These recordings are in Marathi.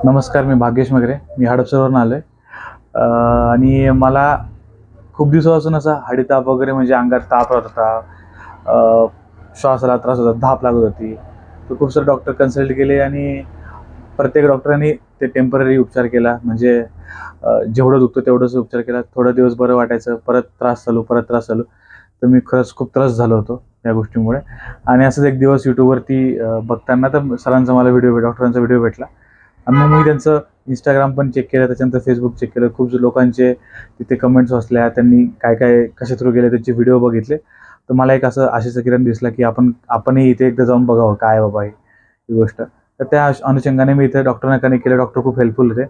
नमस्कार, मी भाग्येश मगरे. मी हडपसरवरून आलो आहे आणि मला खूप दिवसापासून असा हाडीताप वगैरे म्हणजे अंगात ताप होत होता. श्वासाला त्रास होता, धाप लागत होती. तर खूप सारे डॉक्टर कन्सल्ट केले आणि प्रत्येक डॉक्टरांनी ते टेम्पररी उपचार केला. म्हणजे जेवढं दुखतं तेवढंच उपचार केला. थोडा दिवस बरं वाटायचं, परत त्रास चालू, परत त्रास चालू. तर मी खरंच खूप त्रास झालो होतो या गोष्टीमुळे. आणि असंच एक दिवस यूट्यूबवरती बघताना तर सरांचा मला डॉक्टरांचा व्हिडिओ भेटला. आणि मग मी त्यांचं इंस्टाग्राम पण चेक केलं, त्याच्यानंतर फेसबुक चेक केलं. खूप लोकांचे तिथे कमेंट्स वाचल्या, त्यांनी काय काय कशा थ्रू गेले त्यांचे व्हिडिओ बघितले. तर मला एक असं आशेचा किरण दिसला की आपणही इथे एकदा जाऊन बघावं काय बाबा ही गोष्ट. तर त्या अनुषंगाने मी इथे डॉक्टरांना कनेक्ट केलं. डॉक्टर खूप हेल्पफुल होते.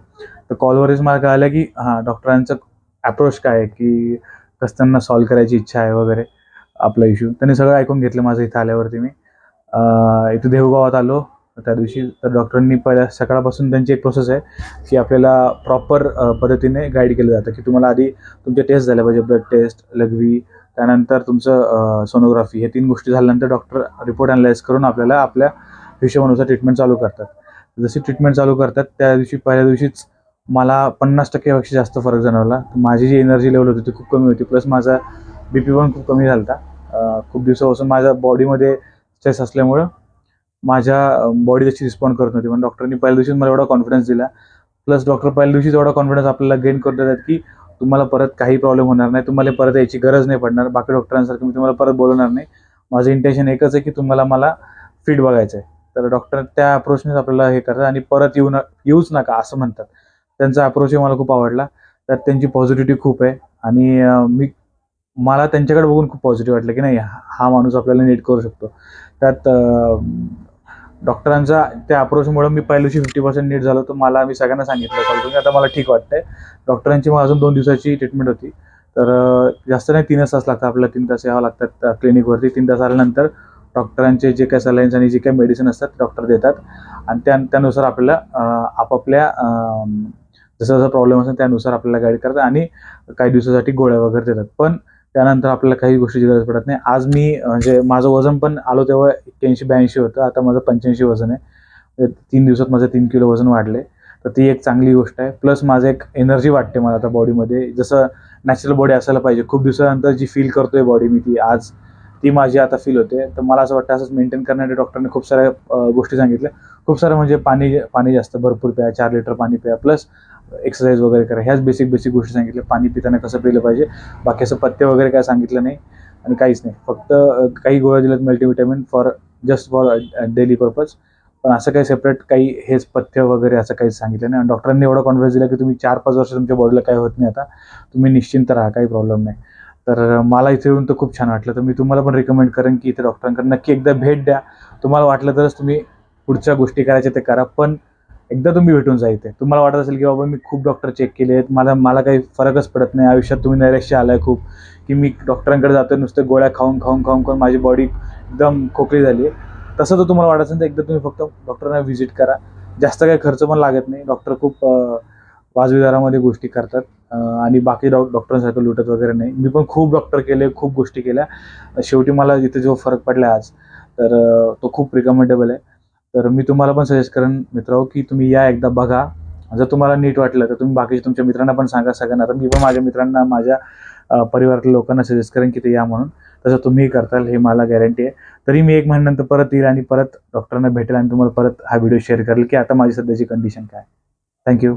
तर कॉलवरच मला कळालं की डॉक्टरांचं अप्रोच काय आहे, की कसं त्यांना सॉल्व्ह करायची इच्छा आहे वगैरे आपला इश्यू. त्यांनी सगळं ऐकून घेतलं माझं इथं आल्यावरती. मी इथं देहूगावात आलो त्या दिवशी. तर डॉक्टरांनी पहिल्या सकाळपासून त्यांची एक प्रोसेस आहे की आपल्याला प्रॉपर पद्धतीने गाईड केलं जातं, की तुम्हाला आधी तुमचे टेस्ट झाले पाहिजे, ब्लड टेस्ट, लघवी, त्यानंतर तुमचं सोनोग्राफी. हे 3 गोष्टी झाल्यानंतर डॉक्टर रिपोर्ट अनालाइज करून आपल्याला आपल्या हिशोबानुसार ट्रीटमेंट चालू करतात. जशी ट्रीटमेंट चालू करतात त्या दिवशी पहिल्या दिवशीच मला 50% पेक्षा जास्त फरक जाणवला. माझी जी एनर्जी लेवल होती ती खूप कमी होती. प्लस माझा BP पण खूप कमी झाला होता. खूप दिवसापासून माझ्या बॉडीमध्ये स्ट्रेस असल्यामुळं माझ्या बॉडी तशी रिस्पॉन्ड करत नव्हती. पण डॉक्टरांनी पहिल्या दिवशीच मला एवढा कॉन्फिडन्स दिला. प्लस डॉक्टर पहिल्या दिवशीच एवढा कॉन्फिडन्स आपल्याला गेन करून देतात, की तुम्हाला परत काही प्रॉब्लेम होणार नाही. तुम्हाला परत यायची गरज नाही पडणार. बाकी डॉक्टरांसारखं मी तुम्हाला परत बोलवणार नाही. माझं इंटेन्शन एकच आहे, की तुम्हाला मला फिट बघायचं आहे. तर डॉक्टर त्या अप्रोचनेच आपल्याला हे करतात आणि परत येऊच नका असं म्हणतात. त्यांचा अप्रोचही मला खूप आवडला. त्यात त्यांची पॉझिटिव्हिटी खूप आहे आणि मला त्यांच्याकडे बघून खूप पॉझिटिव्ह वाटलं, की नाही हा माणूस आपल्याला नीट करू शकतो. त्यात डॉक्टरांचा त्या अप्रोचमुळे मी पहिल्या दिवशी 50% नीट झालो. तर मी सगळ्यांना सांगितलं कॉल करून, आता मला ठीक वाटतंय. डॉक्टरांची मग अजून 2 दिवसाची ट्रीटमेंट होती. तर जास्त नाही, 3च तास लागतात आपल्याला. 3 तास यावं लागतात क्लिनिकवरती. 3 तास आल्यानंतर डॉक्टरांचे जे काही सलाईन्स आणि जे काही मेडिसिन असतात डॉक्टर देतात आणि त्यानुसार आपल्याला आपापल्या जसं जसं प्रॉब्लेम असेल त्यानुसार आपल्याला गाईड करतात आणि काही दिवसासाठी गोळ्या वगैरे देतात. पण त्यानंतर आपल्याला काही गोष्टीची गरज पडत नाही. आज मी म्हणजे माझं वजन पण आलो तेव्हा 81-82 होतं. आता माझं 85 वजन आहे. म्हणजे 3 दिवसात माझं 3 किलो वजन वाढले. तर ती एक चांगली गोष्ट आहे. प्लस माझं एक एनर्जी वाटते मला आता बॉडीमध्ये. जसं नॅचरल बॉडी असायला पाहिजे. खूप दिवसानंतर जी फील करतोय बॉडी मी ती माझी आता फील होते. तर मला असं वाटतं असंच मेंटेन करण्यासाठी डॉक्टरने खूप साऱ्या गोष्टी सांगितल्या. खूप सारं म्हणजे पाणी पाणी जास्त भरपूर प्या, 4 लिटर पाणी प्या. प्लस एक्सरसाइज वगैरे करा. ह्याच बेसिक गोष्टी सांगितल्या. पाणी पिताना कसं पिलं पाहिजे. बाकी असं पथ्य वगैरे काय सांगितलं नाही आणि काहीच नाही. फक्त काही गोळ्या दिल्यात multivitamin just for daily purpose. पण असं काही सेपरेट काही हेच पथ्य वगैरे असं काहीच सांगितलं नाही. आणि डॉक्टरांनी एवढा कॉन्फिडन्स दिला, की तुम्ही 4-5 वर्ष तुमच्या बॉडीला काही होत नाही आता. तुम्ही निश्चिंत राहा, काही प्रॉब्लेम नाही. तर मला इथे येऊन तर खूप छान वाटलं. तर मी तुम्हाला पण रिकमेंड करेन, की इथे डॉक्टरांकडे नक्की एकदा भेट द्या. तुम्हाला वाटलं तरच तुम्ही पुढच्या गोष्टी करायच्या ते करा. पण एकदा तुम्ही भेटून जा इथे. तुम्हाला वाटत असेल, की बाबा मी खूप डॉक्टर चेक केले आहेत. मला मला काही फरकच पडत नाही. आयुष्यात तुम्ही नैराश्य आलंय खूप, की मी डॉक्टरांकडे जातोय नुसतं गोळ्या खाऊन माझी बॉडी एकदम खोकली झाली आहे. तसं जर तुम्हाला वाटत असेल तर एकदा तुम्ही फक्त डॉक्टरांना व्हिजिट करा. जास्त काही खर्च पण लागत नाही. डॉक्टर खूप वाजवी दरामध्ये गोष्टी करतात आणि बाकी डॉक्टरांसारखं लुटत वगैरे नाही. मी पण खूप डॉक्टर केले, खूप गोष्टी केल्या. शेवटी मला इथे जो फरक पडला आज, तर तो खूप रिकमेंडेबल आहे. तर मी तुम्हाला पण सजेस्ट करेन मित्रांनो, की तुम्ही या एकदा बघा. जर तुम्हाला नीट वाटलं तर तुम्ही बाकीच्या तुमच्या मित्रांना पण सांगा सगळ्यांना. तर मी पण माझ्या मित्रांना, माझ्या परिवारातल्या लोकांना सजेस्ट करेन, की ते या म्हणून. तसं तुम्हीही करताल हे मला गॅरंटी आहे. तरी मी 1 महिन्यानंतर परत येईल आणि परत डॉक्टरांना भेटेल आणि तुम्हाला परत हा व्हिडिओ शेअर करेल, की आता माझी सध्याची कंडिशन काय. थँक्यू.